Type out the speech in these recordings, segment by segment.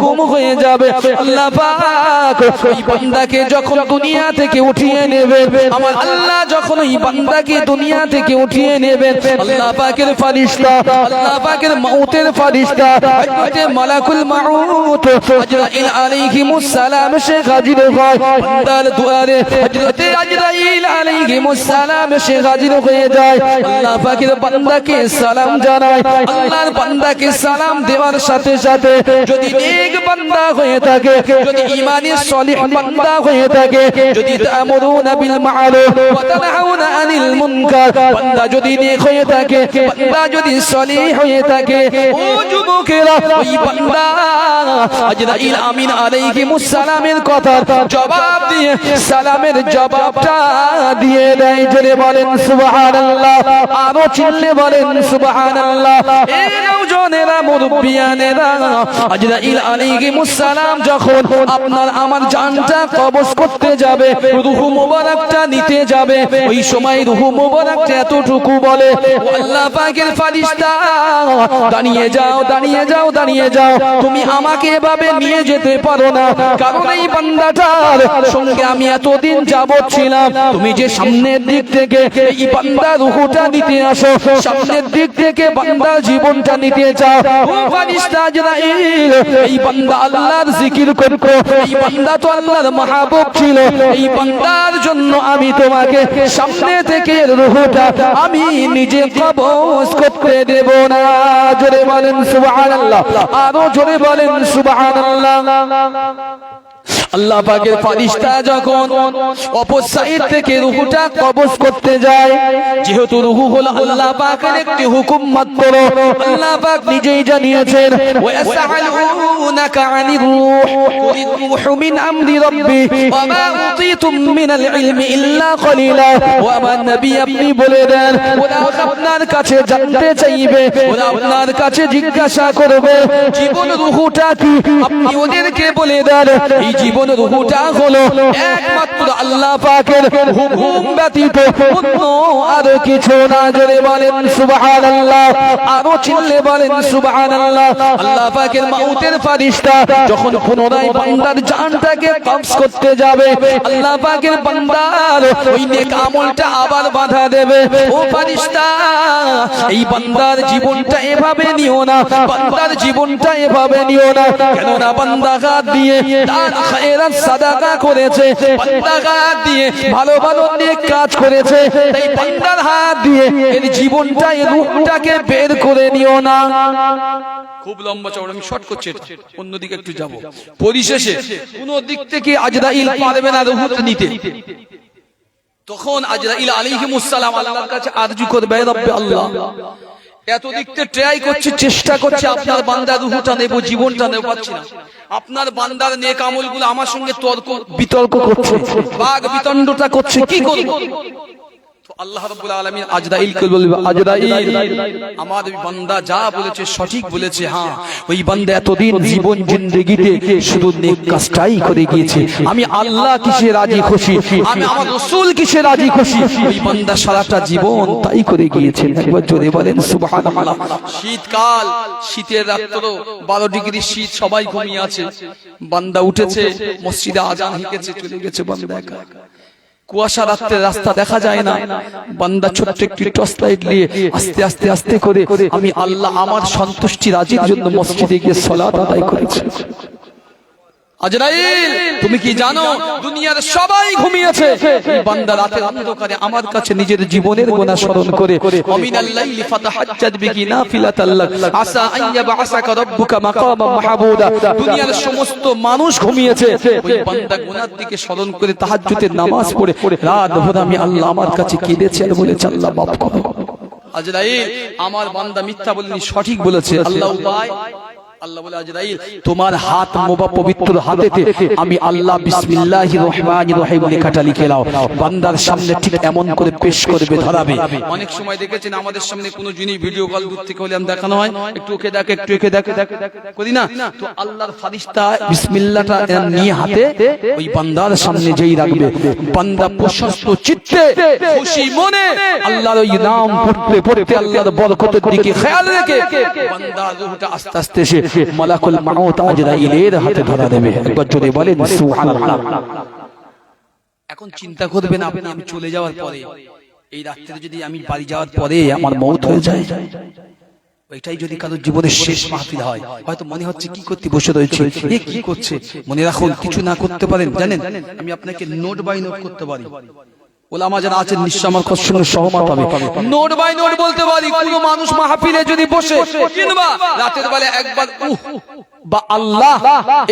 হুকুম হয়ে যাবে। আল্লাহ পাক ওই বান্দাকে যখন দুনিয়া থেকে উঠিয়ে নেবে, আমার আল্লাহ যখন ওই বান্দাকে দুনিয়া থেকে উঠিয়ে নেবে, আল্লাহ পাকের ফেরেশতা, আল্লাহ পাকের মউতের ফেরেশতা হযরতে মালাকুল মাউত আজরাইল আলাইহিমুস সালাম সে হাজির হয় বান্দার দুয়ারে। হযরতে আজরাইল আলাইহিমুস সালাম সে হাজির হয়ে যায়, আল্লাহ পাকের বান্দাকে সালাম জানায়। আল্লাহর বান্দাকে সালাম দেওয়ার সাথে সাথে যদি নেক বান্দা হয়ে থাকে, যদি ঈমানি সলিহ বান্দা হয়ে থাকে, যদি তা'মুরুনা বিল মা'রুফ ওয়া তানহাউনা আনিল মুনকার বান্দা যদি নেক হয়ে থাকে, বান্দা যদি সলিহ হয়ে থাকে, ও যুবকেরা ওই বান্দা আজরাইল আমিন আলাইহিমুস সালামের কথার জবাব দিয়ে সালামের জবাবটা দিয়ে দেয়। জোরে বলেন সুবহানাল্লাহ, আরো চিল্লে বলেন সুবহানাল্লাহ। এই নওজনেরা মুরব্বিয়ানেরা আজরাইল আলাইহিমুস সালাম যখন আপনার আমার জানটা কবজ করতে যাবে, রূহ মুবারকটা নিতে যাবে, ওই সময় রূহ মুবারকটা এতটুকু বলে, ও আল্লাহ পাকের ফেরেশতা দাঁড়িয়ে যাও, দাঁড়িয়ে যাও, দাঁড়িয়ে যাও, তুমি আমাকে এভাবে নিয়ে যেতে পারো না, কারণ এই বান্দাটার সঙ্গে আমি এতদিন যাবত ছিলাম। তুমি যে সামনের দিক থেকে এই বান্দা রূহটা নিতে আসো, সামনের দিক থেকে বান্দা জীবনটা নিতে চাও, ও ফেরেশতা আজরাইল এই বান্দা আল্লাহর জিকির করতো, এই বান্দা তো আল্লাহর মাহবুব ছিল, এই বান্দার জন্য আমি তোমাকে সামনে থেকে রূহটা আমি নিজে কবজ করতে দেব না। জোরে বলেন সুবহানাল্লাহ, আরো জোরে বলেন সুবহানাল্লাহ। আল্লাহ পাকের ফেরেশতা যখন অপর সাইড থেকে রূহটা কবজ করতে যায়, যেহেতু রূহ হলো আল্লাহ পাকের একটি হুকুম মাত্র, আল্লাহ পাক নিজেই জানিয়েছেন, ওয়া ইয়াসআলুনাকা আনির রূহ কুলির রূহু মিন আমরি রাব্বি ওয়া মা উতিতুম মিনাল ইলমি ইল্লা কলিলা। ওয়া আমার নবী আপনি বলে দেন, ওরা আপনার কাছে জানতে চাইবে, ওরা আপনার কাছে জিজ্ঞাসা করবে জীবন রূহটা কি, আপনি ওদেরকে বলে দেন এই জীবন রূহটা হলো একমাত্র আল্লাহ পাকের হুকুম ব্যতীত অন্য আর কিছু না। জোরে বলেন সুবহানাল্লাহ, আরো চিল্লে বলেন সুবহানাল্লাহ। আল্লাহ পাকের মউতের ফেরেশতা যখন পুনরায় বান্দার জানটাকে কবজ করতে যাবে, আল্লাহ পাকের বান্দার ওই নেক আমলটা আবার বাধা দেবে, ও ফেরেশতা এই বান্দার জীবনটা এভাবে নিও না, বান্দার জীবনটা এভাবে নিও না, কেননা বান্দা হাত দিয়ে তার খায়রাত সাদাকা করেছে, বান্দা হাত দিয়ে ভালো ভালো নেক কাজ করেছে, তাই বান্দার হাত দিয়ে এর জীবনটা এর রূহটাকে বের করে নিও না। খুব লম্বা চওড়া, আমি শর্ট করছি, অন্যদিকে একটু যাব। পরিশেষে কোন দিক থেকে আজরাইল পারবে না রূহটা নিতে, তখন আজরাইল আলাইহিমুস সালাম আল্লাহর কাছে আরজি করবে, রব্বে আল্লাহ এত দিকতে ট্রাই করছে, চেষ্টা করছে আপনার বান্দার রূহটা নেব, জীবনটা নেব, পাচ্ছি না। আপনার বান্দার নেক আমলগুলো আমার সঙ্গে তর্ক বিতর্ক করছে, বাগ বিতণ্ডটা করছে, কি করব? তো আল্লাহ রাব্বুল আলামিন আজরাইলকে বলবে, আজরাইল আমার বান্দা যা বলেছে সঠিক বলেছে, হ্যাঁ ওই বান্দা এতদিন জীবন জিন্দেগিতে শুধু নেক কাজটাই করে গিয়েছে, আমি আল্লাহ কিসে রাজি খুশি, আমি আমার রাসূল কিসে রাজি খুশি, ওই বান্দা সারাটা জীবন তাই করে গিয়েছে। একবার জোরে বলেন সুবহানাল্লাহ। শীতকাল, শীতের রাত্র 12 ডিগ্রি শীত, সবাই ঘুমিয়ে আছে, বান্দা উঠেছে, মসজিদে আজান হয়েছে, চলে গেছে বান্দা একা, কুয়াশা রাত্রে রাস্তা দেখা যায় না, বান্দা ছোট্ট একটি টর্চ লাইট নিয়ে আস্তে আস্তে আস্তে করে আমি আল্লাহ আমার সন্তুষ্টি রাজির জন্য মসজিদে গিয়ে সালাত আদায় করেছি। আজরাইল তুমি কি জানো দুনিয়ার সবাই ঘুমিয়েছে, বান্দা রাতের অন্ধকারে আমার কাছে নিজের জীবনের গুনাহ স্মরণ করে আমিনাল লাইলি ফাতাহাজ্জাদ বিহি নাফিলাতাল লাক আসা আন ইয়াবআসাকা রাব্বুকা মাকামান মাহমুদা। দুনিয়ার সমস্ত মানুষ ঘুমিয়েছে, ওই বান্দা গুনার দিকে স্মরণ করে তাহাজ্জুদের নামাজ পড়ে রাত ভর আমি আল্লাহ আমার কাছে কেঁদেছে আর বলেছে আল্লাহ মাফ করো। আজরাইল আমার বান্দা মিথ্যা বলেনি, সঠিক বলেছে। আল্লাহ উপায়, আল্লাহ বলে আজরাইল তোমার হাত মোবা পবিত্র হাতেতে আমি আল্লাহ বিসমিল্লাহির রহমানির রহিম লেখাটা লিখে নাও। বান্দার সামনে ঠিক এমন করে পেশ করবে, ধরাবে। অনেক সময় দেখেছেন আমাদের সামনে কোনো জিনিস ভিডিও কল দূর থেকে হলে দেখানো হয়, একটু ওকে দেখ, একটু একে দেখ করি না, তো আল্লাহর ফেরেশতা বিসমিল্লাহটা নিয়ে হাতে ওই বান্দার সামনে যেই রাখবে, বান্দা প্রশস্ত চিত্তে খুশি মনে আল্লাহর ওই নাম পড়তে পড়তে আল্লাহর বরকতের দিকে খেয়াল রেখে বান্দার রূহটা আস্তে আস্তে সে মালাকুল মাউত আজরাইলের হাতে ধরা দেবে। একবার জোরে বলেন সুবহানাল্লাহ। এখন চিন্তা করবেন আপনি, আমি চলে যাওয়ার পরে, এই রাত্রে যদি আমি বাড়ি যাওয়ার পরে আমার মওত হয়ে যায়, ওইটাই যদি কারোর জীবনের শেষ মাহফিল হয়, হয়তো মনে হচ্ছে কি করতে বসে রয়েছে, এ কি করছে। মনে রাখুন, কিছু না করতে পারেন জানেন, আমি আপনাকে নোট বাই নোট করতে পারি। ওলামা যারা আছেন নিশ্চয় আমার কথার সঙ্গে সহমত হবে। নোট বাই নোট বলতে পারি, কোন মানুষ মাহফিলে যদি বসে কিংবা রাতের বেলা একবার বা আল্লাহ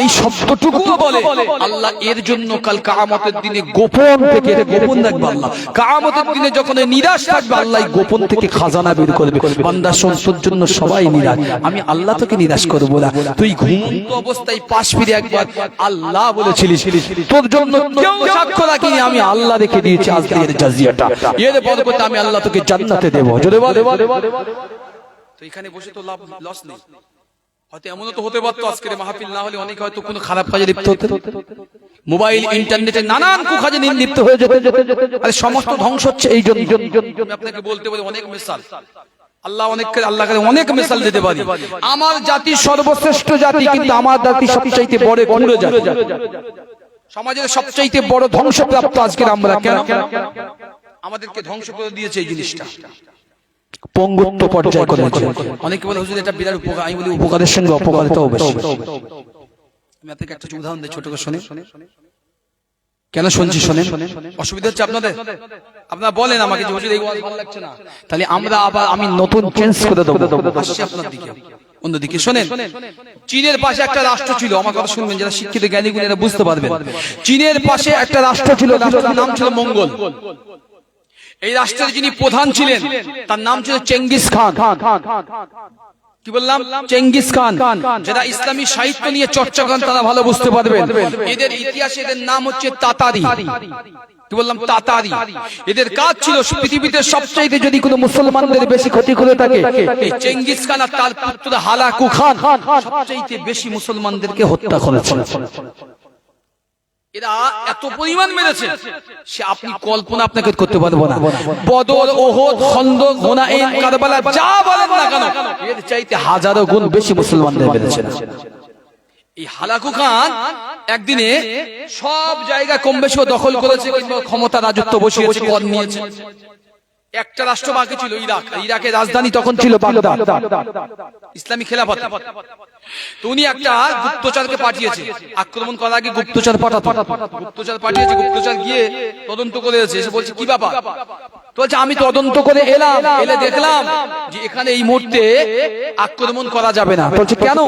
এই শব্দটুকু বলে, আল্লাহ এর জন্য কাল কিয়ামতের দিনে গোপন থেকে, গোপন রাখবে আল্লাহ, কিয়ামতের দিনে যখন নিরাশ থাকবে আল্লাহ গোপন থেকে খাজানা বের করবে। বান্দা শোন, তোর জন্য সবাই নিরাশ, আমি আল্লাহ তোকে নিরাশ করব না। তুই ঘুমন্ত অবস্থায় পাশ ফিরে একবার আল্লাহ বলেছিলিস, তোর জন্য কেউ সাক্ষ্য রাখিনি, আমি আল্লাহ রেখে দিয়েছি আজকে এর জাজিয়াটা, এর বরকতে আমি আল্লাহ তোকে জান্নাতে দেব। জোরে বলে। তো এখানে বসে তো লাভ লস নেই। হয়তো এমনও তো হতে পারতো আজকের মাহফিল না হলে অনেকে হয়তো কোনো খারাপ কাজে লিপ্ত হতে, মোবাইল ইন্টারনেটে নানান কুকাজে লিপ্ত হয়ে যেতে, আর সমস্ত ধ্বংস হচ্ছে এই জন্য। আমি আপনাকে বলতে পারি অনেক মিসাল, আল্লাহ অনেক মিসাল দিতে পারি। আমার জাতি সর্বশ্রেষ্ঠ জাতি, কিন্তু আমার জাতি সবচাইতে বড় কুঁড়ে জাতি, সমাজের সবচাইতে বড় ধ্বংসপ্রাপ্ত আজকের আমরা। কেন আমাদেরকে ধ্বংস করে দিয়েছে এই জিনিসটা, পঙ্গুত্ব পর্যায়ে করেছে। অনেকে বলে হুজুর এটা বিরাট উপকার, আমি বলি উপকারের সঙ্গে অপকারিতাও বেশি। আমি আপনাকে একটা উদাহরণ দিই ছোট করে শুনে, কেন শুনছি শোনেন। অসুবিধা হচ্ছে আপনাদের, আপনারা বলেন আমাকে যে হুজুর এই ওয়াজ ভালো লাগছে না, তাহলে আমরা আবার আমি নতুন চেঞ্জ করে দেব, আসছি আপনার দিকে। অন্যদিকে শোনেন, চীনের পাশে একটা রাষ্ট্র ছিল, আমার কথা শুনবেন, যারা শিক্ষিত জ্ঞানী গুণী এরা বুঝতে পারবেন। চীনের পাশে একটা রাষ্ট্র ছিল, রাষ্ট্রের নাম ছিল মঙ্গল। এই রাষ্ট্রের যিনি প্রধান ছিলেন তার নাম ছিল চেঙ্গিস খান। কি বললাম? Genghis Khan. যারা ইসলামী সাহিত্য নিয়ে চর্চা করেন তারা ভালো বুঝতে পারবেন, এদের ইতিহাসে এদের নাম হচ্ছে তাতারি। কি বললাম? তাতারি। এদের কাজ ছিল পৃথিবীতে সবচাইতে যদি কোনো মুসলমানদের বেশি ক্ষতি করে থাকে, এই চেঙ্গিস খান আর তার পুত্র হালাকু খান সবচাইতে বেশি মুসলমানদেরকে হত্যা করেছেন। এরা এত পরিমাণ মেরেছে সে আপনি কল্পনা আপনাকে করতে পারবো না। বদর, ওহদ, খন্দক, হুনাইন, কারবালা যা বলেন না কেন, এর চাইতে হাজারো গুণ বেশি মুসলমানদের মেরেছে। এই হালাকু খান একদিনে সব জায়গা কম বেশি দখল করেছে, ক্ষমতা রাজত্ব বসিয়েছে, কর নিয়েছে। একটা রাষ্ট্র বাকি ছিল ইরাক, ইরাকের রাজধানী তখন ছিল বাগদাদ, ইসলামী খেলাফত। তো উনি একটা গুপ্তচরকে পাঠিয়েছে, আক্রমণ করার আগে গুপ্তচর পাঠাতো, গুপ্তচর পাঠিয়েছে, গুপ্তচর গিয়ে তদন্ত করে এসে বলছে কি ব্যাপার, তো বলছে আমি তদন্ত করে এলাম, এলে দেখলাম যে এখানে এই মুহূর্তে আক্রমণ করা যাবে না। বলছে কেন?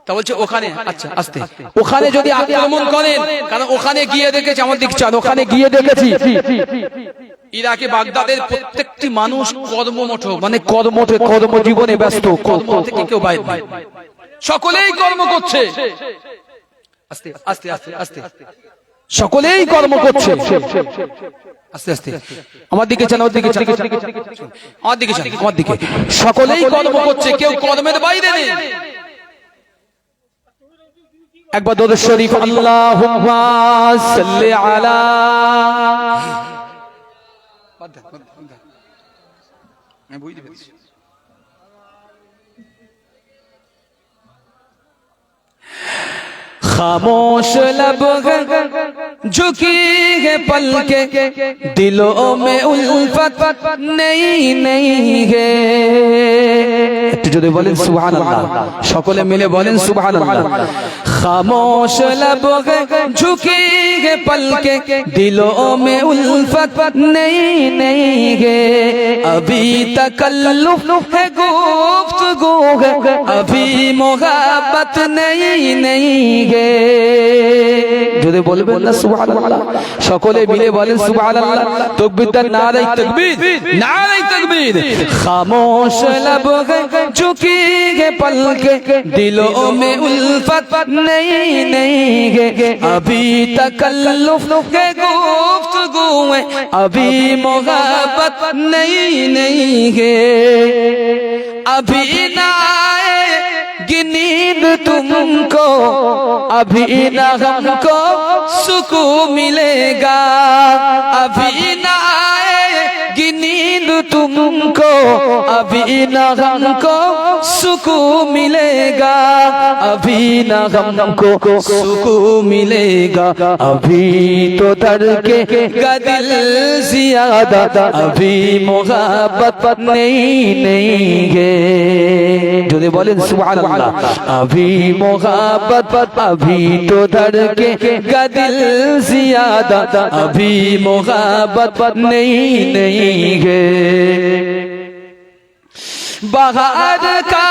তা বলছে ওখানে, আচ্ছা আস্তে, ওখানে যদি আক্রমণ করেন, কারণ ওখানে গিয়ে দেখেছি, আমার দিক চান, ওখানে গিয়ে দেখেছি ইরাকে বাগদাদের প্রত্যেকটি মানুষ কর্মমঠ, মানে কর্মজীবনে ব্যস্ত, কর্ম থেকে কেউ বাইরে নেই, সকলেই কর্ম করছে। আস্তে আস্তে আস্তে আস্তে, সকলেই কর্ম করছে। আস্তে আস্তে, আমার দিকে চান, আমার দিকে চান, আমার দিকে চান, আমার দিকে। সকলেই কর্ম করছে, কেউ কর্মের বাইরে নেই। একবার দরুদ শরীফ আল্লাহুম্মা সাল্লি আলা, আমি বুঝতে পেরেছি। खामोश लब झुकी है पलके, दिलों में उल्फत नहीं नहीं है। একটু যদি বলেন সুবহানাল্লাহ, সকলে মিলে বলেন সুবহানাল্লাহ। खामोश लब झुकी है पलके, दिलों में उल्फत नहीं नहीं है। अभी तकल्लुफ है, गुफ्तगू है, अभी मोहब्बत नहीं नहीं है। যদি বলবেন না সুবহানাল্লাহ, সকলে মিলে বলেন সুবহানাল্লাহ। তাকবীর দেন, নারে তাকবীর, নারে তাকবীর। খামোশ लब झुकी है पलके, दिलों में उल्फत नहीं नहीं है। अभी तकल्लुफ है, गुफ्तगू है, अभी मोहब्बत नहीं नहीं है। अभी ना नींद तुमको, अभी ना हमको सुकून मिलेगा। अभी ना आएगी नींद तुमको अभी न हमको सुकून मिलेगा, अभी न हमको सुकून मिलेगा, अभी तो धड़के का दिल ज़्यादा, अभी मोहब्बत नहीं है। जो बोले सुभान अल्लाह। अभी मोहब्बत, अभी तो धड़के का दिल ज़्यादा, अभी मोहब्बत नहीं है। बाहर का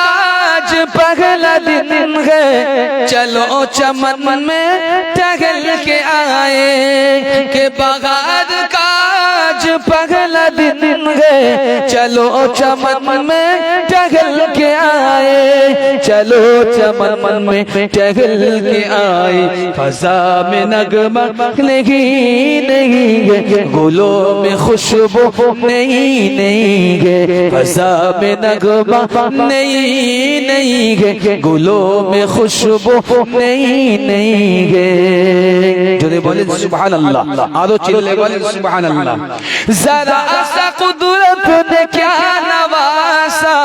आज पहला दिन है, चलो चमन में टहल के आए, के बाहर का आज पहला दिन है, चलो चमन में टहल के आए, चलो चमन में टहल के आए। फज़ा में नगमा नहीं है, गुलों में खुशबू नहीं है, फज़ा में नगमा नहीं है, गुलों में खुशबू नहीं है। जो बोले सुभान अल्लाह, आरो चिल्ले बोले सुभान अल्लाह। जरा सा कुदरत ने क्या नवासा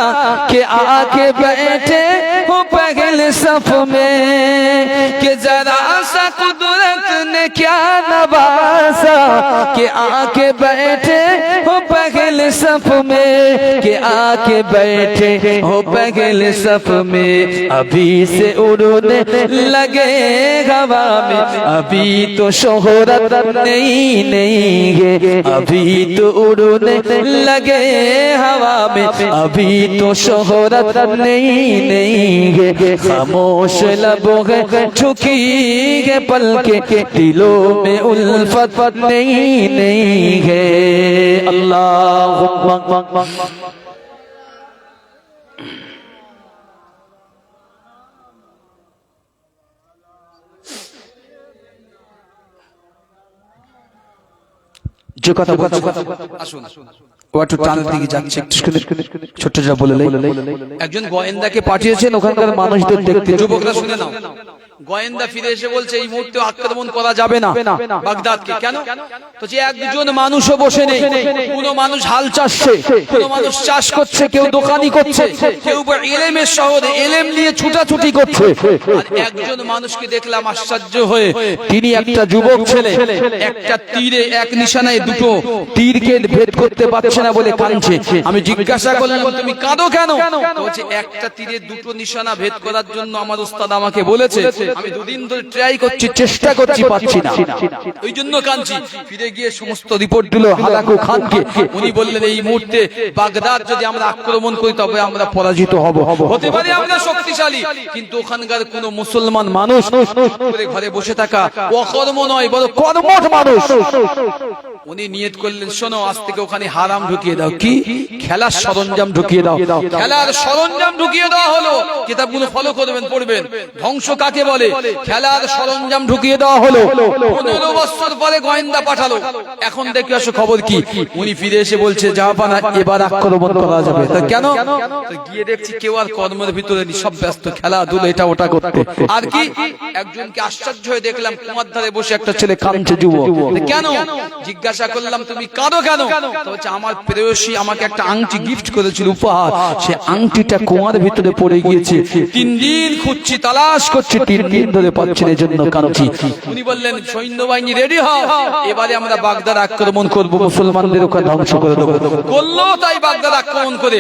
कि आके बैठे हो पहले सफ में, कि जरा सा कुदरत ने क्या नवासा कि आके बैठे हो पहले सफ में, कि आके बैठे हो पहले सफ में। अभी से उड़ने लगे हवा में, अभी तो शोहरत नहीं है, अभी तो उड़ने लगे हवा में, अभी तो शोहरत नहीं है। खामोश लबों है झुकी है पलके, दिलों में उल्फत नहीं है। अल्लाहुम्मा जो কথা আসুন ও একটু টান দিকে যাচ্ছে, ছোট্ট যা বলে একজন গোয়েন্দাকে পাঠিয়েছেন ওখানকার মানুষদের দেখতে। যুবকরা শুনে নাও, গোয়েন্দা ফিরে এসে বলছে এই মুহূর্তে আক্রমণ করা যাবে না বাগদাদকে। কেন? তো যে একজন মানুষও বসে নেই, কোন মানুষ হাল চাষছে, কোন মানুষ চাষ করছে, কেউ দোকানি করছে, কেউ ইলমের শহরে ইলম নিয়ে ছুটাছুটি করছে। আর একজন মানুষকে দেখলাম আশ্চর্য হয়ে, তিনি একটা যুবক ছেলে, একটা তীরে এক নিশানায় দুটো তীরকে ভেদ করতে পারছে না বলে কাঁদছে। আমি জিজ্ঞাসা করলাম তুমি কাঁদো কেন? বলছে একটা তীরে দুটো নিশানা ভেদ করার জন্য আমার উস্তাদ আমাকে বলেছে, আমি দুদিন ধরে ট্রাই করছি, চেষ্টা করছি, পাচ্ছি না, ওই জন্য কাঁদছি। ফিরে গিয়ে সমস্ত রিপোর্ট দিল হালাকু খানকে। উনি বললেন এই মুহূর্তে বাগদাদ যদি আমরা আক্রমণ করি তবে আমরা পরাজিত হব, হতে পারে আমরা শক্তিশালী, কিন্তু ওখানকার কোন মুসলমান মানুষ ঘরে বসে থাকা অকর্ম নয়, বড় কর্মঠ মানুষ। উনি নিয়ত করলেন শোনো আজ থেকে ওখানে হারাম ঢুকিয়ে দাও। কি? খেলার সরঞ্জাম ঢুকিয়ে দাও। খেলার সরঞ্জাম ঢুকিয়ে দেওয়া হলো। কিতাবগুলো ফলো করবেন, পড়বেন। ধ্বংস কাকে বলে? খেলার সরঞ্জাম ঢুকিয়ে দেওয়া হলো। 15 বছর পরে গোয়েন্দা পাঠালো। এখন দেখে আসো খবর কি? উনি ফিরে এসে বলছে জাহাপানা এবার আক্রমণ করা যাবে। তা কেন? গিয়ে দেখছি কেউ আর কর্মের ভিতরে নেই, সব ব্যস্ত খেলাধুলো এটা ওটা করতে। আর কি একজনকে আশ্চর্য হয়ে দেখলাম কুমার ধারে বসে একটা ছেলে কাঁদছে, যুবক। কেন? জিজ্ঞাসা করলাম তুমি কাঁদো কেন? বলছে আমার প্রেয়সী আমাকে একটা আংটি গিফট করেছিল উপহার, সে আংটিটা কুয়ার ভিতরে পড়ে গিয়েছে, 3 দিন খুঁজছি, তালাশ করছি, 3 দিন ধরে পাচ্ছি না, এজন্য কাঁদছি। উনি বললেন সৈন্যবাহিনী রেডি হও, এবারে আমরা বাগদাদ আক্রমণ করব, মুসলমানদের ওখানে ধ্বংস করে দেব। করলো তাই বাগদাদ আক্রমণ করে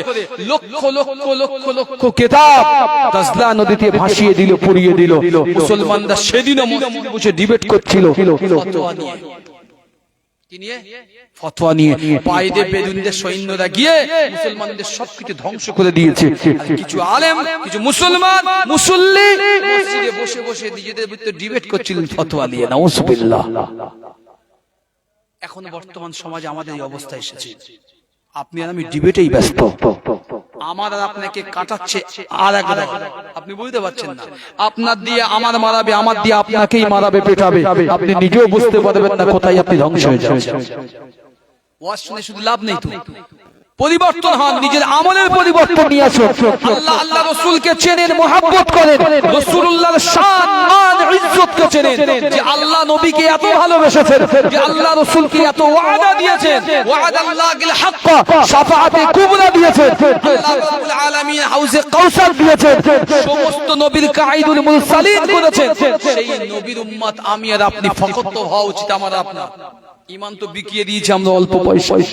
লক্ষ লক্ষ লক্ষ লক্ষ কিতাব তাজলা নদীতে ভাসিয়ে দিল, পুড়িয়ে দিল। মুসলমানরা সেদিনও মসজিদে বসে ডিবেট করছিল ফতোয়া নিয়ে। কি নিয়ে? ফতোয়া নিয়ে। বাইরে বেদুনদের সৈন্যরা গিয়ে মুসলমানদের সবকিছু ধ্বংস করে দিয়েছে। কিছু আলেম, কিছু মুসলমান মুসল্লি মসজিদে বসে বসে নিজেদের ভিতরে ডিবেট করছিলেন ফতোয়া নিয়ে। নাউজুবিল্লাহ। এখন বর্তমান সমাজে আমাদের এই অবস্থা এসেছে, আপনি আর আমি ডিবেটেই ব্যস্ত। আমার আর আপনাকে কাটাচ্ছে আর একবার, আপনি বুঝতে পারছেন না। আপনার দিয়ে আমার মারাবে, আমার দিয়ে আপনাকেই মারাবে, পেটাবে। আপনি নিজেও বুঝতে পারবেন না কোথায় আপনি ধ্বংস হয়ে যাচ্ছেন। ওয়াজ শুনে শুধু লাভ নেই তো, পরিবর্তন হন, নিজের আমলের পরিবর্তন নিয়ে আসুন। আল্লাহ আল্লাহ রাসূলকে চেনেন, মহব্বত করেন, রাসূলুল্লাহর শান মান ইজ্জত ইজ্জতকে চেনেন, যে আল্লাহ নবীকে এত ভালোবেসেছেন, যে আল্লাহ রাসূলকে এত ওয়াদা দিয়েছেন, ওয়াদাল্লাহিল হক, শাফাআতে কুবরা দিয়েছেন, আল্লাহ রাব্বুল আলামিন হাউজে কাউসার দিয়েছেন, সমস্ত নবীর কাঈদুল মুরসালিন করেছেন। সেই নবীর উম্মত আমি আর আপনি ফকত হওয়া উচিত আমার আপনার। ঈমান তো বিকিয়ে দিয়েছি আমরা অল্প পয়সায়,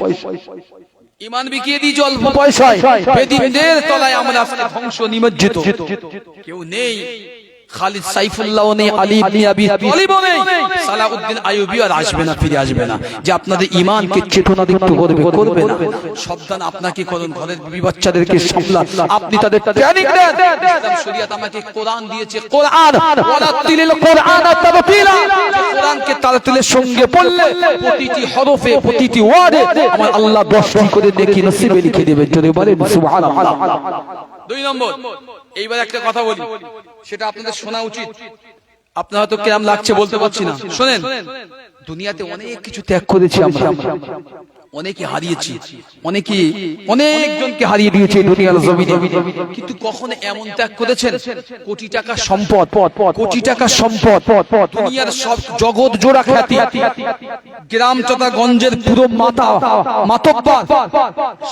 ঈমান বিকিয়ে দিয়েছি অল্প পয়সায়, বেদিনদের তলায় আমরা আজকে ধ্বংস নিমজ্জিত। কেউ নেই, খালিদ সাইফুল্লাহ নেই, আলী ইবনে আবি তালিবও নেই, সালাউদ্দিন আইয়ুবী আর আসবে না, ফিরে আসবে না, যে আপনাদের ঈমানকে চেতনাদীপ্ত করবে না। সাবধান আপনাকে করুন, ঘরের বিবি বাচ্চাদেরকে সামলান, আপনি তাদের ট্রেনিং দেন। ইসলাম শরীয়ত আমাকে কোরআন দিয়েছে, কোরআন ওয়ালাতিল কোরআন তারতিলা, কোরআনকে তারতিলের সঙ্গে পড়লে প্রতিটি হরফে প্রতিটি ওয়ার্ডে আমার আল্লাহ 10টি করে নেকি নসিবে লিখে দেবেন। জোরে বলেন সুবহানাল্লাহ। 2 নম্বর, এইবার একটা কথা বলি, সেটা আপনাদের শোনা উচিত। আপনার হয়তো কেমন লাগছে বলতে পারছি না, শুনেন। দুনিয়াতে অনেক কিছু ত্যাগ করেছি আমরা, অনেকে হারিয়েছি, অনেকজনকে হারিয়ে দিয়েছে দুনিয়ার জমিনে, কিন্তু কখনো এমন ত্যাগ করেছেন? কোটি টাকা সম্পদ, কোটি টাকা সম্পদ, দুনিয়ার সব জগৎ জোড়া খ্যাতি, গ্রাম তথা গঞ্জের পুরো মাতব্বর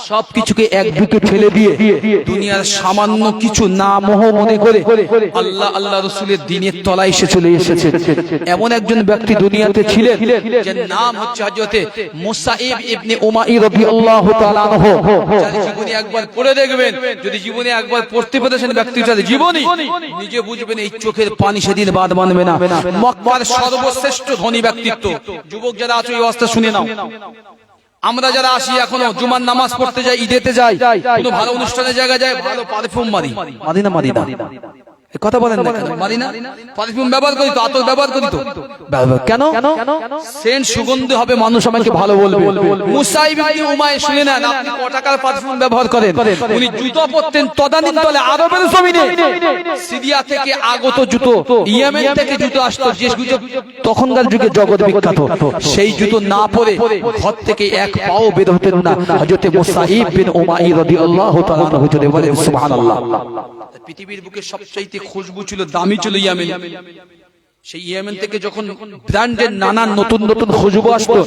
সবকিছুকে একদিকে ঠেলে দিয়ে দুনিয়ার সামান্য কিছু না মোহ মনে করে আল্লাহ রাসূলের দ্বীনের তলায় এসে চলে এসেছে। এমন একজন ব্যক্তি দুনিয়াতে ছিলেন, যার নাম হচ্ছে হযরত মুসাইব ইবনে উমাইর রাদিয়াল্লাহু তাআলা আনহু। যার জীবনী একবার পড়ে দেখবেন, যদি জীবনে একবার পড়তে পেরেছেন ব্যক্তিটার জীবনী, নিজে বুঝবেন এই চোখের পানি সেদিন বাদ মানবে না। মক্কার সর্বশ্রেষ্ঠ ধনী ব্যক্তিত্ব। যুবক যারা আছো এই ওয়াজটা শুনে নাও। আমরা যারা আসি এখনো জুমার নামাজ পড়তে যাই, ঈদেতে যাই, কোনো ভালো অনুষ্ঠানের জায়গায় যাই, ভালো পারফিউম মারি না কথা বলেন না, মারি না? পারফিউম ব্যবহার করি তো, আতর ব্যবহার করি তো, কেন? সেন্ট সুগন্ধি হবে, মানুষ আমাকে ভালো বলবে। মুসাইব ইবনে উমাইর শুনে নেন, আপনি কত টাকার পারফিউম ব্যবহার করেন? উনি জুতো পরতেন তদানীন্তলে আরবের জমিনে, সিরিয়া থেকে আগত জুতো, ইয়েমেন থেকে জুতো আসতো, যে জুতো তখনকার যুগে জগৎ বিখ্যাত, সেই জুতো না পরে ঘর থেকে এক পাও বের হতেন না হযরত মুসাইব বিন উমাইর রাদিয়াল্লাহু তাআলা আনহু। বলেন সুবহানাল্লাহ। পৃথিবীর বুকে সবচেয়ে খুশবু ছিল, দামি ছিল ইয়েমেন। সেই ইয়েমেন থেকে যখন ব্র্যান্ডের নানান নতুন নতুন খুশবু আসতো,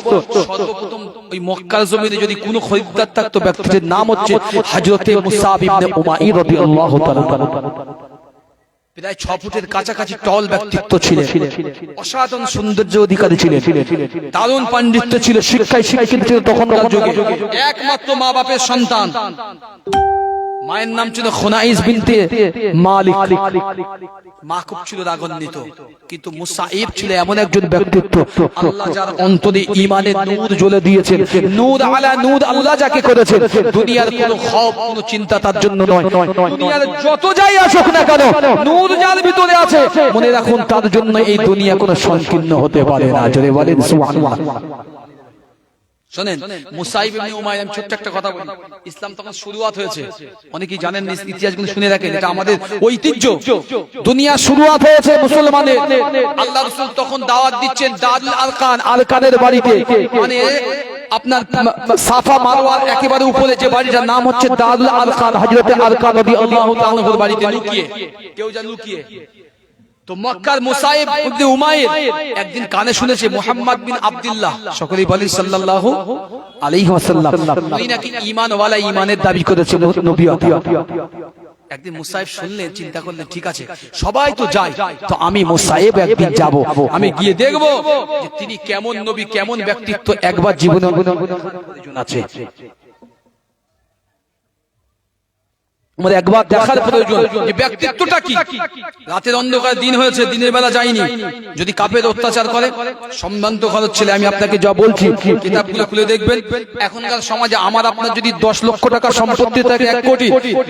সর্বপ্রথম ওই মক্কার জমিনে যদি কোনো খরিদ্দার থাকতো, ব্যক্তির নাম হচ্ছে হযরত মুসাইব ইবনে উমাইর রাদিয়াল্লাহু তাআলা। প্রায় 6 ফুটের কাছাকাছি টল ব্যক্তিত্ব ছিলেন, অসাধারণ সৌন্দর্য অধিকারী ছিলেন, দারুণ পাণ্ডিত্য ছিল, শিক্ষায় শিক্ষিত ছিল তখনকার যুগে। একমাত্র মা বাপের সন্তান। মায়ের নাম ছিল খুনাইস বিনতে মালিক। মা খুব ছিল রাগান্বিত, কিন্তু মুসাইব ছিল এমন একজন ব্যক্তিত্ব, আল্লাহ যার অন্তরে ঈমানের নূর জ্বলে দিয়েছেন। নূর আলা নূর আল্লাহ যাকে করেছেন, দুনিয়ার কোনো খৌফ, কোনো চিন্তা তার জন্য নয়। দুনিয়ার যত যাই আসুক না কেন, নূর যার ভিতরে আছে, মনে রাখুন তার জন্য এই দুনিয়া কোনো সংকীর্ণ হতে পারে না। জোরে বলেন সুবহানাল্লাহ। শুনেন, মুসাইব ইবনে উমাইর, আমি ছোট্ট একটা কথা বলি। ইসলাম তখন শুরুয়াত হয়েছে, অনেকেই জানেন না, ইতিহাসগুলো শুনে রাখেন, এটা আমাদের ঐতিহ্য। দুনিয়া শুরুয়াত হয়েছে মুসলমানের। আল্লাহ রাসূল তখন দাওয়াত দিচ্ছেন দারুল আরকান, আরকানের বাড়িতে, মানে আপনার সাফা মারওয়ার একেবারে উপরে যে বাড়িটার নাম হচ্ছে দারুল আরকান, হযরত আরকান রাদিয়াল্লাহু তাআলা আনহুর বাড়িতে লুকিয়ে, কেউ যা লুকিয়ে। তো মক্কার মুসাইব ইবনে উমাইর একদিন কানে শুনেছে মুহাম্মদ বিন আব্দুল্লাহ, সকলেই বলেন সাল্লাল্লাহু আলাইহি ওয়াসাল্লাম, উনি নাকি ঈমান ওয়ালা, ঈমানের দাবি করেছিল নবুয়ত। একদিন মুসাইব শুনলেন, চিন্তা করলেন, ঠিক আছে সবাই তো যায়, তো আমি মুসাইব একদিন যাব, আমি গিয়ে দেখব যে তিনি কেমন নবী, কেমন ব্যক্তিত্ব, একবার জীবনে প্রয়োজন আছে, আমার একবার দেখার প্রয়োজন যে ব্যক্তিত্বটা কি। রাতের অন্ধকার, দিন হয়েছে, দিনের বেলা যায়নি। যদি কাফের অত্যাচার করে, সম্ভ্রান্ত ঘরের ছেলে, আমি আপনাকে যা বলছি কিতাবগুলো খুলে দেখবেন। এখনকার সমাজে আমার আপনার যদি 10 লক্ষ টাকা সম্পত্তি থাকে, 1 কোটি,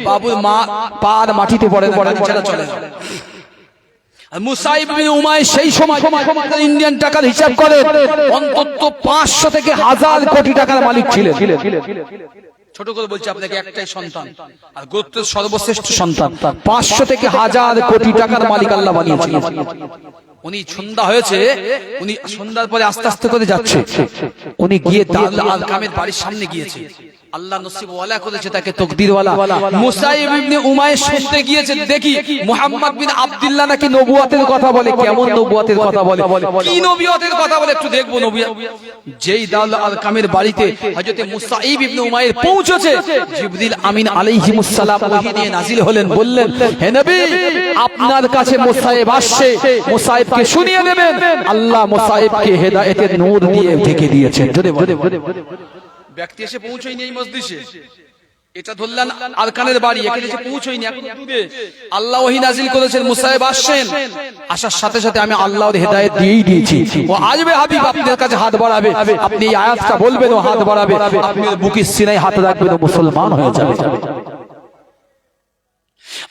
বাবুর মা পার মাটিতে পড়ে না, চলে না। মুসাইব বিন উমাইর সেই সময় ইন্ডিয়ান টাকার হিসাব করে অন্তত 500 থেকে 1000 কোটি টাকার মালিক ছিলেন। ছোট করে বলছি আপনাকে, একটাই সন্তান, আর গোত্রের সর্বশ্রেষ্ঠ সন্তান, 500 থেকে 1000 কোটি টাকার মালিক আল্লাহ বানিয়েছিলেন। উনি সন্ধ্যা হয়েছে, উনি সন্ধ্যার পরে আস্তে আস্তে করে যাচ্ছে, উনি গিয়ে দারুল আরকামের বাড়ির সামনে গিয়েছে। আল্লাহ নসিব ওয়ালা করেছে তাকে তকদির ওয়ালা। মুসাইব ইবনে উমাইর শুনতে গিয়েছে, দেখি মুহাম্মদ বিন আব্দুল্লাহ নাকি নবুয়তের কথা বলে। কেমন নবুয়তের কথা বলে, কি নবুয়তের কথা বলে একটু দেখবো। নবুয়ত যেই দাউল আরকামের বাড়িতে হযরত মুসাইব ইবনে উমাইর পৌঁছেছে, জিবরিল আমিন আলাইহিস সালাম ওহী দিয়ে নাজিল হলেন, বললেন হে নবী আপনার কাছে মুসাইব আসছে, মুসাইবকে শুনিয়ে দেবেন। আল্লাহ মুসাইবকে হেদায়েতের নূর দিয়ে ঢেকে দিয়েছেন। জোরে বলে ব্যক্তি এসে পৌঁছয়নি এই মজলিসে, এটা ধরলেন আরকানের বাড়ি, এখানে এসে পৌঁছয়নি, এখন দূরে আল্লাহ ওহী নাজিল করেছেন, মুসাইব আসছেন। আসার সাথে সাথে আমি আল্লাহর হেদায়েত দিয়েই দিয়েছি। ও আসবে হাবিব আপনার কাছে হাত বাড়াবে, আপনি এই আয়াতটা বলবেন ও হাত বাড়াবে, আপনি বুকের সিনায় হাত রাখবেন ও মুসলমান হয়ে যাবে।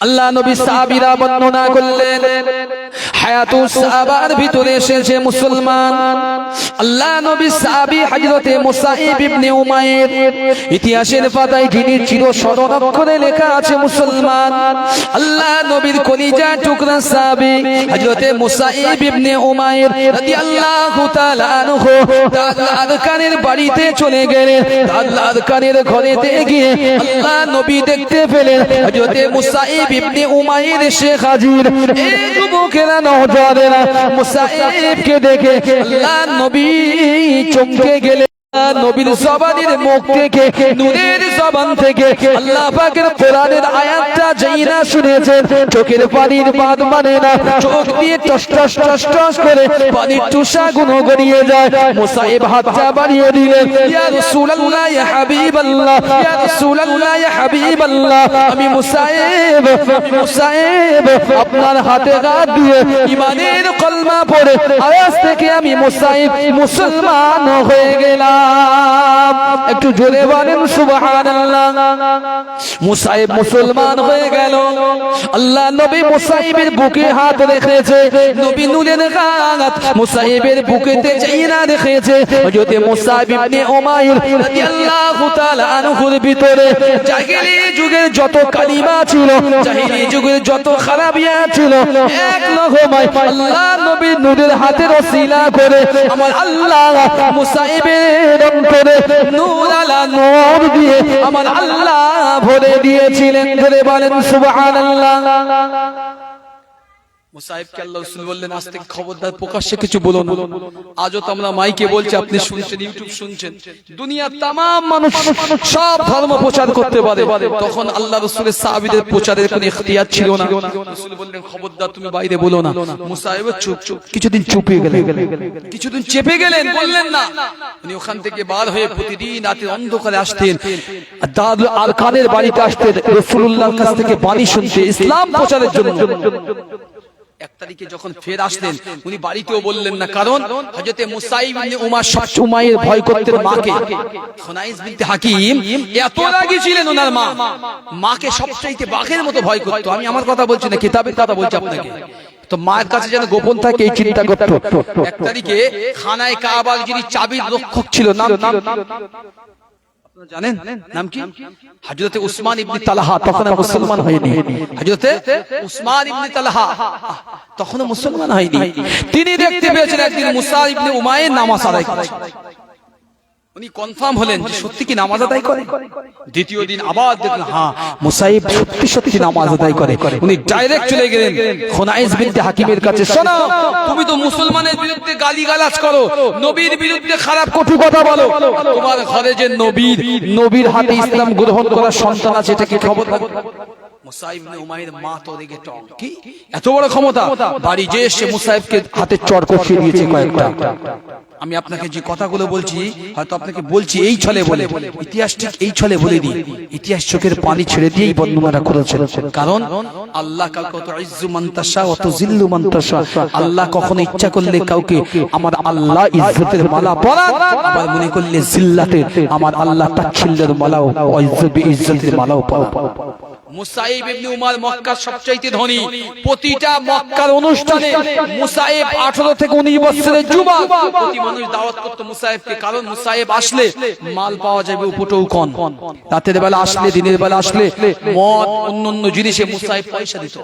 আল্লাহ নবী সাহাবীরা বর্ণনা করলেন, হায়াতুস সাহাবার ভিতরে এসেছে মুসলমান। আল্লাহ নবী সাহাবী হযরতে মুসাইব ইবনে উমাইর, ইতিহাসের পাতায় যিনি চির স্মরণ অক্ষরে লেখা আছে মুসলমান। আল্লাহ নবীর কলিজা টুকরা সাহাবী হযরতে মুসাইব ইবনে উমাইর রাদিয়াল্লাহু তাআলা আনহু দারুল আরকানের বাড়িতে চলে গেলেন। দারুল আরকানের ঘরেতে গিয়ে আল্লাহ নবী দেখতে পেলেন হযরতে মুসাইব ইবনে উমাইর শেখ হাজির। এই যুবকেরা নওজওয়ানেরা মুসাইবকে দেখে আল্লাহ নবী চমকে গেলেন। নবীর জবানের মুখ থেকে, নূরের জবান থেকে আল্লাহ পাকের কোরআনের আয়াতটা যেই না শুনেছেন, চোখের পানির বাঁধ মানে না, চোখ দিয়ে টস টস টস টস করে পানির টুসা গুনো গড়িয়ে যায়। মুসাইব হাতটা বাড়িয়ে দিলেন, ইয়া রাসূলুল্লাহ ইয়া হাবিবাল্লাহ, ইয়া রাসূলুল্লাহ ইয়া হাবিবাল্লাহ, আমি মুসাইব আপনার হাতে হাত দিয়ে ঈমানের কলমা পড়ে আজ থেকে আমি মুসাইব মুসলমান হয়ে গেলাম। একটু জোরে বলেন সুবহানাল্লাহ। মুসাইব মুসলমান হয়ে গেল। আল্লাহ নবী মুসাইবের বুকে হাত রেখেছে, নবী নূরের হাত মুসাইবের বুকেতে চাইনা রেখেছে। হযরত মুসাইব ইবনে উমাইর রাদিয়াল্লাহু তাআলা আনহুর ভিতরে জাহেলি যুগের যত কালিমা ছিল, জাহেলি যুগের যত খারাপিয়া ছিল, এক লোকমায় আল্লাহ নবীর নূরের হাতের ওসিলা করে আমার আল্লাহ মুসাইবের অন্তরে নূর আলা নূর দিয়ে আমার আল্লাহ ভরে দিয়েছিলেন। ধরে বলেন সুবহানাল্লাহ। মুসাইবকে আল্লাহ রাসূল বললেন, আজ থেকে খবরদার প্রকাশ্যে কিছু বলো না। আজও তো আমরা মাইকে বলছি, আপনি শুনছেন, ইউটিউব শুনছেন, দুনিয়ার तमाम মানুষ সব ধর্ম প্রচার করতে পারে। তখন আল্লাহ রাসূলের সাহাবীদের প্রচারের কোনো ইখতিয়ার ছিল না। রাসূল বললেন খবরদার তুমি বাইরে বলো না। মুসাইব চুপ কিছুদিন চুপে গেলেন, কিছুদিন চেপে গেলেন, বললেন না। উনি ওখান থেকে বার হয়ে প্রতিদিন রাতে অন্ধকারে আসতেন, দারুল আরকানের বাড়িতে আসতেন রাসূলুল্লাহর কাছ থেকে বাণী শুনতে, ইসলাম প্রচারের জন্য। এক তারিখে যখন ফের আসলেন, উনি বাড়িতেও বললেন না, কারণ হযরতে মুসাইব ইবনে উমাইর ভয় করতেন মাকে। খুনাইস বিনতে হাকিম এত রাগী ছিলেন, ওনার মাকে সবচাইতে বাঘের মতো ভয় করত। আমি আমার কথা বলছি না, কিতাবের কথা বলছি আপনাকে। তো মায়ের কাছে যেন গোপন থাকে এই চিন্তা করত। এক তারিখে খানায় কাবার যিনি চাবির রক্ষক ছিল, নাম জানেন নাম কি? হযরতে উসমান ইবনে তালহা। তখন মুসলমান হয়নি। হযরতে উসমান ইবনে তালহা তখন মুসলমান হয়নি। তিনি দেখতে পেয়েছেন একদিন মুসা ইবনে উমাইর নামাজ আদায় করছে। উনি কনফার্ম হলেন যে সত্যি কি নামাজ আদায় করে। দ্বিতীয় দিন আবার দেখলেন হ্যাঁ মুসাইব সত্যি সত্যি নামাজ আদায় করে। উনি ডাইরেক্ট চলে গেলেন খুনাইস বিনতে হাকিমের কাছে, শোনো তুমি তো মুসলমানের বিরুদ্ধে গালিগালাজ করো, নবীর বিরুদ্ধে খারাপ কটু কথা বলো, তোমার ঘরে যে নবীর হাতে ইসলাম গ্রহণ করার সন্তান আছে, এটা কি খবর? মুসাইব ইবনে উমাইর মা তো রেগে টং, কি এত বড় ক্ষমতা! বাড়ি যে এসে মুসাইবকে হাতে চড় কষিয়ে দিয়েছে কয়েকটা। আমি আপনাকে যে কথাগুলো বলছি হয়তো আপনাকে বলছি এই ছলে বলে, ইতিহাস ঠিক এই ছলে বলে দিই। ইতিহাস চোখের পানি ছেড়ে দিয়েই বর্ণনা করেছেন, কারণ আল্লাহ কাউকে তুইজ্জু মান তাশা ওয়া তুযিল্লু মান তাশা। আল্লাহ কখনো ইচ্ছা করলে কাউকে আমার আল্লাহ ইজ্জতের মালা পরান, আবার মনে করলে জিল্লাতের আমার আল্লাহ তাচ্ছিল্যের মালাও ও ইজ্জতের মালাও পরান। মুসাইব ইবনে উমার মক্কার সবচাইতে ধনী। প্রতিটা মক্কার অনুষ্ঠানে মুসাইব 18 থেকে 19 বছরের যুবক, প্রতি মানুষ দাওয়াত করত মুসাইবকে, কারণ মুসাইব আসলে মাল পাওয়া যাবে উপটেও কন। রাতের বেলা আসলে, দিনের বেলা আসলে মদ অন্যান্য জিনিসে মুসাইব পয়সা দিত।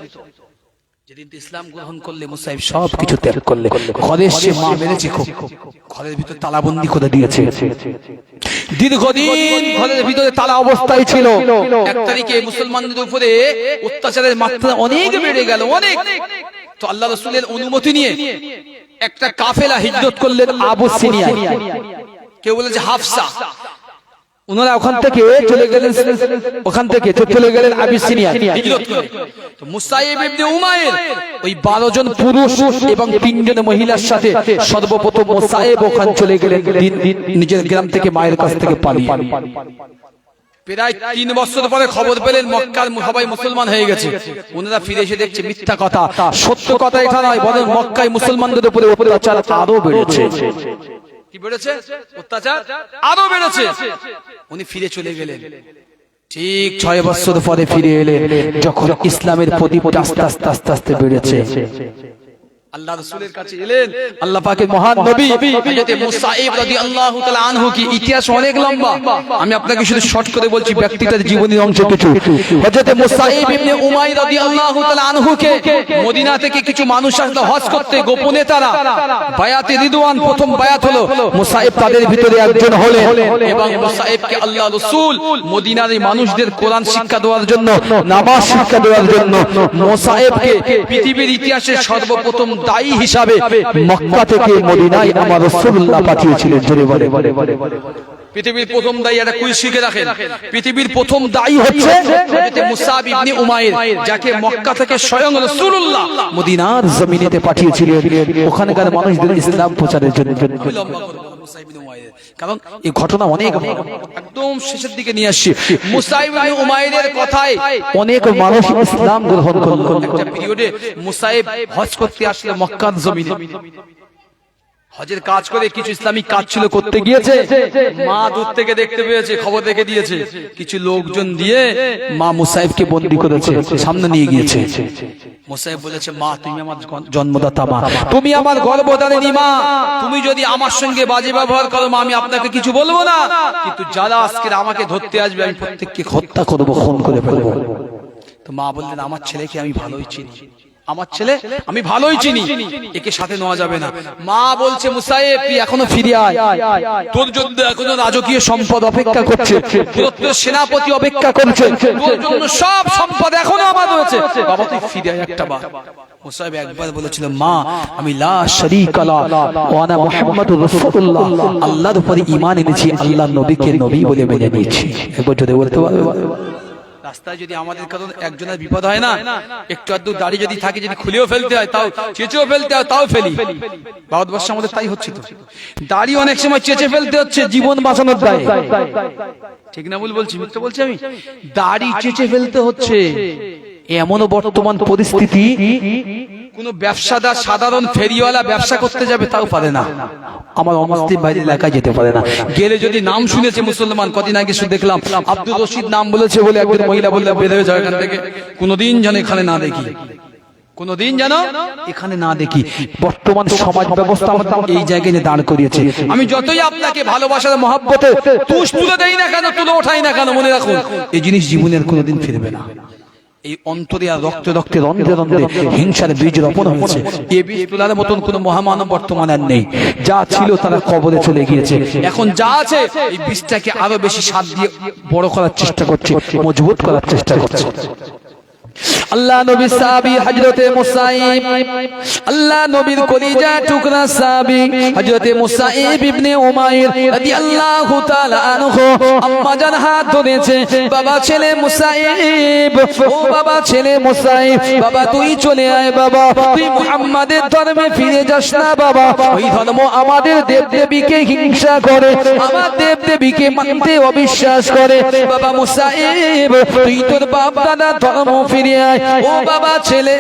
যেদিন ইসলাম গ্রহণ করলে মুসাইব সবকিছু ত্যাগ করলে, ঘরে সে মা মেরেছে, খুব ঘরের ভিতর তালাবন্দি করে দিয়েছে। দীর্ঘদিন ঘরের ভিতরে তালা অবস্থায় ছিল। এক তারিখে মুসলমানদের উপরে অত্যাচারের মাত্রা অনেক বেড়ে গেল, অনেক। তো আল্লাহ রাসূলের অনুমতি নিয়ে একটা কাফেলা হিজরত করলেন আবিসিনিয়ায়। কেউ বলে যে হাফসা, ওনারা ওখান থেকে চলে গেলেন, চলে গেলেন আবিসিনিয়ায় হিজরত করে। তো মুসাইব ইবনে উমাইর ওই 12 জন পুরুষ এবং 3 জন মহিলার সাথে সর্বপ্রথম মুসাইব ওখানে চলে গেলেন নিজের গ্রাম থেকে, মায়ের কাছ থেকে পালিয়ে। প্রায় 3 বছর পরে খবর পেলেন মক্কার সবাই মুসলমান হয়ে গেছে। ওনারা ফিরে এসে দেখছে মিথ্যা কথা, সত্য কথা এটা নয়, বরং মক্কায় মুসলমানদের উপরে অত্যাচার আরো বেড়েছে। কি বেড়েছে? অত্যাচার আরো বেড়েছে। উনি ফিরে চলে গেলেন। ঠিক 6 বছর পরে ফিরে এলেন, যখন ইসলামের প্রদীপটা আস্তে আস্তে আস্তে আস্তে বেড়েছে। আল্লাহ রাসূলের কাছে এলেন আল্লাহ পাকের মহান নবী হযরত মুসাইব রাদিয়াল্লাহু তাআলা আনহু কি ইতিহাস অনেক লম্বা, আমি আপনাকে শুধু শর্ট করে বলছি ব্যক্তিটার জীবনের অংশ কিছু। হযরত মুসাইব ইবনে উমাইর রাদিয়াল্লাহু তাআলা আনহু কে মদিনা থেকে কিছু মানুষ আসলো হজ করতে, গোপনে তারা বায়াতে রিদওয়ান, প্রথম বায়াত হলো। মুসাইব তাদের ভিতরে একজন হলেন এবং মুসাইবকে আল্লাহ রাসূল মদিনার মানুষদের কোরআন শিক্ষা দেওয়ার জন্য, নামাজ শিক্ষা দেওয়ার জন্য মুসাইবকে পৃথিবীর ইতিহাসে সর্বপ্রথম দায়ী হিসাবে মক্কা থেকে মদিনায় আমার রাসূলুল্লাহ পাঠিয়েছিলেন। জোরে বলে পৃথিবীর প্রথম দায়ী, এটা কুইজ শিখে রাখেন। পৃথিবীর প্রথম দায়ী হচ্ছে হযরত মুসাব ইবনে উমাইর, যাকে মক্কা থেকে স্বয়ং রাসূলুল্লাহ মদিনার জমিনেতে পাঠিয়েছিলেন ওখানকার মানুষদের ইসলাম প্রচারের জন্য। কারণ এই ঘটনা অনেক, একদম শেষের দিকে নিয়ে আসছে। মুসাইব ইবনে উমাইরের কথায় অনেক মানুষ ইসলাম গ্রহণ করল। একটা পিরিয়ডে মুসাইব হজ করতে আসলে মক্কার জমিনে, হজের কাজ করে কিছু ইসলামিক কাজ ছিল, করতে গিয়েছে। মা দূর থেকে দেখতে পেয়েছে, খবর দেখে দিয়েছে। কিছু লোকজন দিয়ে মা মুসাইবকে বন্দী করেছে, সামনে নিয়ে গিয়েছে। মুসাইব বলেছে, মা তুমি আমার জন্মদাতা, মা তুমি আমার গর্ভধারিণী মা, তুমি যদি আমার সঙ্গে বাজে ব্যবহার করো মা, আমি আপনাকে কিছু বলবো না, কিন্তু যারা আজকে আমাকে ধরতে আসবে আমি প্রত্যেককে হত্যা করবো, খুন করে ফেলবো। তো মা বললেন, আমার ছেলেকে আমি ভালোই চিনি, আমার ছেলে আমি ভালোই চিনি, একে সাথে নেওয়া যাবে না। মা বলছে, মুসাইব তুই এখনো ফিরে আয়, তোর জন্য এখনো রাজকীয় সম্পদ অপেক্ষা করছে, তোর সেনাপতি অপেক্ষা করছে, তোর জন্য সব সম্পদ এখনো আমার রয়েছে, বাবা তুই ফিরে আয় একটা বার। মুসাইব একবার বলেছিল, মা আমি লা শারীকা লা ওয়া আনা মুহাম্মাদুর রাসূলুল্লাহ, আল্লাহর উপরে ঈমান এনেছি, আল্লাহর নবীকে নবী বলে মেনে নিয়েছি। একবার যদি বলতে পারবে, রাস্তায় যদি আমাদের কারণ একজনের বিপদ হয় না, একটু আধটু দাড়ি যদি থাকে, যদি খুলেও ফেলতে হয় তাও, চেঁচেও ফেলতে হয় তাও ফেলি। ভারতবর্ষে আমাদের তাই হচ্ছে, তো দাড়ি অনেক সময় চেঁচে ফেলতে হচ্ছে জীবন বাঁচানোর দায়ে। ঠিক না ভুল বলছি? মিথ্যা বলছি আমি? দাড়ি চেঁচে ফেলতে হচ্ছে, এমনও বর্তমান পরিস্থিতি কোন ব্যবসাদার, সাধারণ ফেরিওয়ালা ব্যবসা করতে যাবে তাও পারে না, আমার অমুসলিম বাইরের এলাকায় যেতে পারে না। গেলে যদি নাম শুনেছে মুসলমান, কদিন আগে শুধু দেখলাম আব্দুল রশিদ নাম বলেছে বলে একজন মহিলা বললে বের হয়ে যাও এখান থেকে, কোনদিন যেন এখানে না দেখি, কোনদিন যেন এখানে না দেখি। বর্তমান সমাজ ব্যবস্থা আমাদের এই জায়গায় দাঁড় করিয়েছে। আমি যতই আপনাকে ভালোবাসার মহব্বতে তুষ তুলে দেই না কেন, তুলে ওঠাই না কেন, মনে রাখুন এই জিনিস জীবনের কোনোদিন ফিরবে না। এই অন্তরে আর রক্তে রক্তে, রন্ধে রন্ধে হিংসার বীজ রোপণ হয়েছে। এই বীজ তোলার মতন কোন মহামানব বর্তমানে আর নেই। যা ছিল তারা কবরে চলে গিয়েছে, এখন যা আছে এই বীজটাকে আরো বেশি সার দিয়ে বড় করার চেষ্টা করছে, মজবুত করার চেষ্টা করছে। আল্লাহ নবী সাহাবী হযরতে মুসাইব, আল্লাহ নবীর কলিজা টুকরা সাহাবী হযরতে মুসাইব ইবনে উমাইর রাদিয়াল্লাহু তাআলা আনহু আম্মা জান হাত ধরেছে, বাবা ছেলে মুসাইব, ও বাবা ছেলে মুসাইব, বাবা তুই চলে আয়, বাবা তুই মুহাম্মাদের ধর্মে ফিরে যাস না, বাবা ওই ধর্ম আমাদের দেবদেবীকে হিংসা করে, আমার দেবদেবীকে মানতে অবিশ্বাস করে, বাবা মুসাইব তুই তোর বাপ দাদার ধর্ম ফিরে আয়। ও বাবা ছেলে,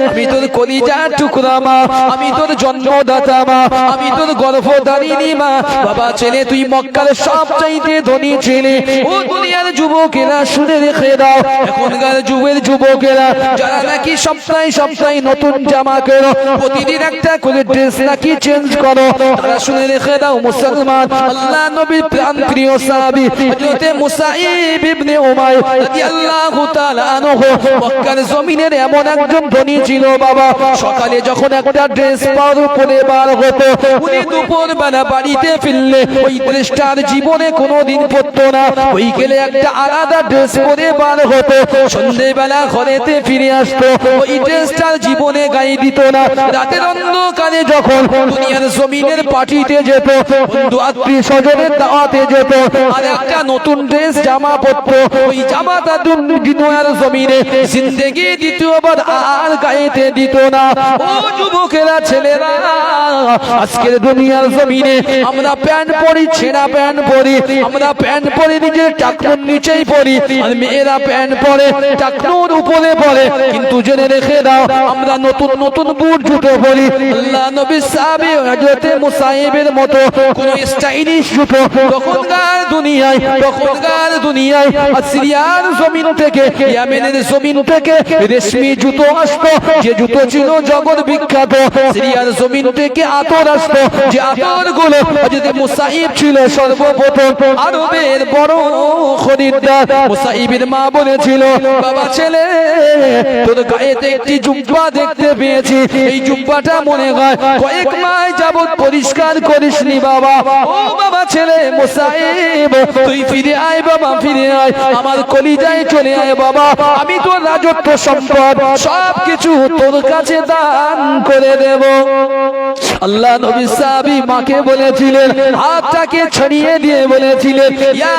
আমি তোর কলিজা টুকরা মা, আমি তোর জন্মদাতা মা, আমি তোর গর্ভধারিণী মা, বাবা ছেলে তুই মক্কার সবচাইতে ধনী ছেলে। ও দুনিয়ার যুবকেরা শুনে রেখে দাও, এখনকার যুগের যুবকেরা যারা নাকি সপ্তাহে সপ্তাহে নতুন জামা কেনো, প্রতিদিন একটা করে ড্রেস নাকি চেঞ্জ করো, তারা শুনে রেখে দাও মুসলমান, আল্লাহ নবীর প্রাণ প্রিয় সাহাবী হযরতে মুসাইব ইবনে উমাইর রাদিয়াল্লাহু তাআলা আনহু মক্কার জমিনের এমন একজন ধনী ছিল বাবা। সকালে যখন একটা ড্রেস পরে বার হতো, উনি দুপুর বেলা বাড়িতে ফিরলে ওই ড্রেসটার জীবনে কোনোদিন পরতো না। ওই গেলে একটা আলাদা ড্রেস পরে বার হতো, সন্ধ্যেবেলা ঘরেতে ফিরে আসতো, ওই ড্রেসটার জীবনে গায়ে দিত না। রাতের অন্ধকারে যখন দুনিয়ার জমিনের পার্টিতে যেত, বন্ধু আত্মীয় স্বজনের দাওয়াতে যেত, আর একটা নতুন ড্রেস জামা পরতো, ওই জামাটা দুনিয়ার জমিনে জিন্দেগি দ্বিতীয়বার আর গায়েতে দিত না। ও যুবকেরা, ছেলেরা, আজকের দুনিয়ার জমিনে আমরা প্যান্ট পরি, ছেঁড়া প্যান্ট পরি, আমরা প্যান্ট পরে নিজের টাকনুর নিচেই পরি, আর মেয়েরা প্যান্ট পরে টাকনুর উপরে পরে। কিন্তু জেনে রেখে দাও, আমরা নতুন নতুন বুট জুতো পরি। আল্লাহ নবী সাহাবী হযরতে মুসাইবের মতো কোন স্টাইলিশ জুতো তখনকার দুনিয়ায় সিরিয়ার জমিন থেকে, ইয়েমেনের জমিন থেকে রেশমি জুতো আসতো, যে জুতো ছিল জগৎ বিখ্যাত। সিরিয়ার জমিন থেকে আতর আসতো, যে আতরগুলো হযরতে মুসাইব ছিল সর্বপ্রথম আরবের বড় খরিদ্দার। মুসাইবের মা বলেছিল, বাবা ছেলে, তোর গায়েতে একটি জুব্বা দেখতে পেয়েছি, এই জুব্বাটা মনে হয় কয়েক মাস যাবত পরিষ্কার করিসনি বাবা। ও বাবা ছেলে মুসাইব, তুই ফিরে আয় বাবা, ফিরে আয়, আমার কলিজায় চলে আয় বাবা, আমি তোর রাজত্ব সম্পদ সবকিছু তোর কাছে দান করে দেব। আল্লাহ নবী সাহাবী মাকে বলেছিলেন, হাতটাকে ছড়িয়ে দিয়ে বলেছিলেন, ইয়া